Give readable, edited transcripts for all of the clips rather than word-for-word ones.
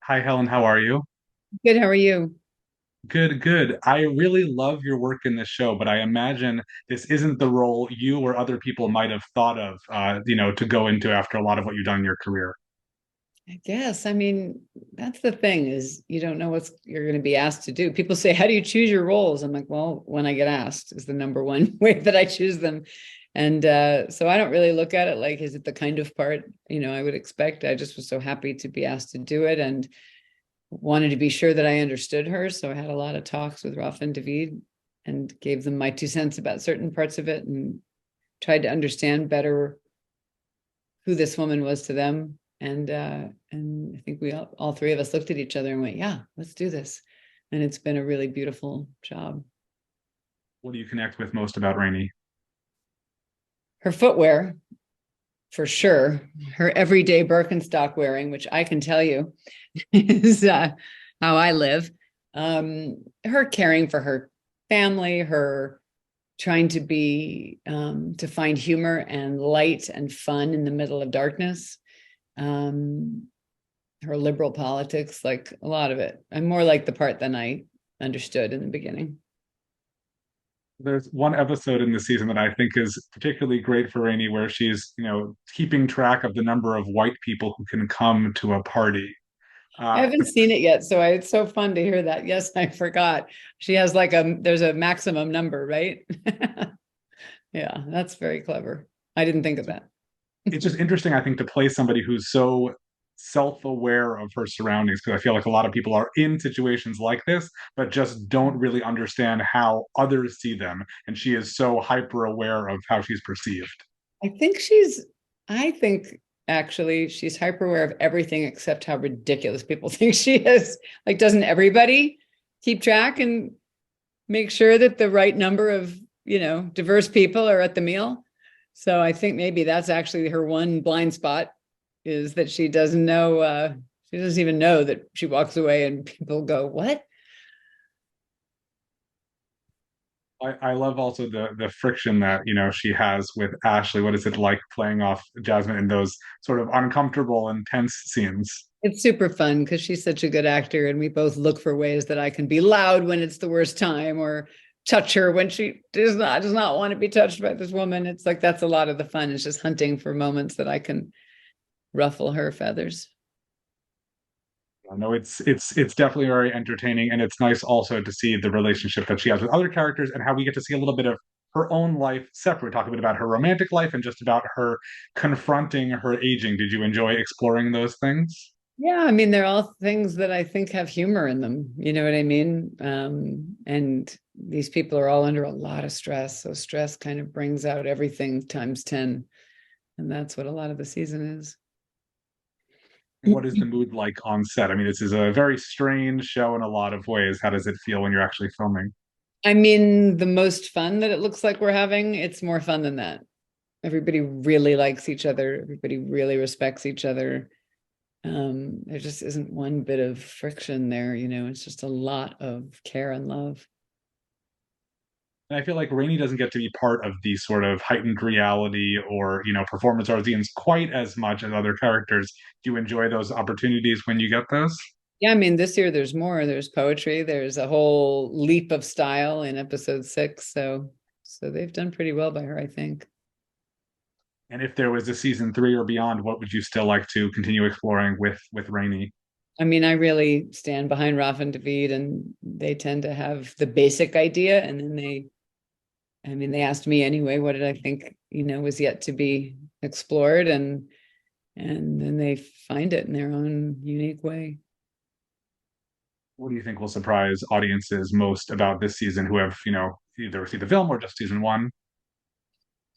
Hi, Helen. How are you? Good. How are you? Good, good. I really love your work in this show, but I imagine this isn't the role you or other people might have thought of, to go into after a lot of what you've done in your career. I guess. I mean, that's the thing is you don't know what you're going to be asked to do. People say, "How do you choose your roles?" I'm like, "Well, when I get asked is the number one way that I choose them." And so I don't really look at it like, is it the kind of part, I would expect. I just was so happy to be asked to do it and wanted to be sure that I understood her. So I had a lot of talks with Rafa and David and gave them my 2 cents about certain parts of it and tried to understand better who this woman was to them. And I think we all three of us looked at each other and went, "Yeah, let's do this." And it's been a really beautiful job. What do you connect with most about Rainey? Her footwear, for sure. Her everyday Birkenstock wearing, which I can tell you is how I live. Her caring for her family, her trying to find humor and light and fun in the middle of darkness. Um, her liberal politics, like a lot of it. I'm more like the part than I understood in the beginning. There's one episode in the season that I think is particularly great for Rainey, where she's, keeping track of the number of white people who can come to a party. I Uh, haven't seen it yet, so it's so fun to hear that. Yes, I forgot. She has there's a maximum number, right? Yeah, that's very clever. I didn't think of that. it's just interesting, I think, to play somebody who's so self-aware of her surroundings, because I feel like a lot of people are in situations like this, but just don't really understand how others see them. And she is so hyper aware of how she's perceived. I think she's, I think actually she's hyper aware of everything except how ridiculous people think she is. Like, doesn't everybody keep track and make sure that the right number of, diverse people are at the meal? So I think maybe that's actually her one blind spot is that she doesn't even know that she walks away and people go, "What?" I love also the friction that she has with Ashley. What is it like playing off Jasmine in those sort of uncomfortable and tense scenes? It's super fun because she's such a good actor, and we both look for ways that I can be loud when it's the worst time, or touch her when she does not want to be touched by this woman. It's like that's a lot of the fun. It's just hunting for moments that I can ruffle her feathers. No, it's definitely very entertaining, and it's nice also to see the relationship that she has with other characters and how we get to see a little bit of her own life separate. Talk a bit about her romantic life and just about her confronting her aging. Did you enjoy exploring those things? Yeah, I mean, they're all things that I think have humor in them. You know what I mean? And these people are all under a lot of stress. So stress kind of brings out everything times 10. And that's what a lot of the season is. What is the mood like on set? I mean, this is a very strange show in a lot of ways. How does it feel when you're actually filming? I mean, the most fun that it looks like we're having, it's more fun than that. Everybody really likes each other. Everybody really respects each other. There just isn't one bit of friction there. It's just a lot of care and love. And I feel like Rainey doesn't get to be part of the sort of heightened reality or, performance art scenes quite as much as other characters. Do you enjoy those opportunities when you get those? Yeah, I mean, this year there's more. There's poetry. There's a whole leap of style in episode 6. So they've done pretty well by her, I think. And if there was a season three or beyond, what would you still like to continue exploring with Rainey? I mean, I really stand behind Rafa and David, and they tend to have the basic idea, and then I mean, they asked me anyway, what did I think, was yet to be explored, and then they find it in their own unique way. What do you think will surprise audiences most about this season who have, either seen the film or just season one?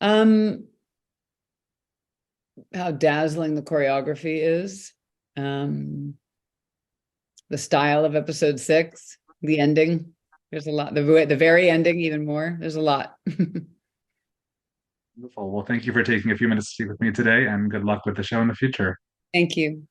Um, how dazzling the choreography is. Um, the style of episode 6, the ending. There's a lot. The very ending, even more. There's a lot. Wonderful. Well, thank you for taking a few minutes to speak with me today, and good luck with the show in the future. Thank you.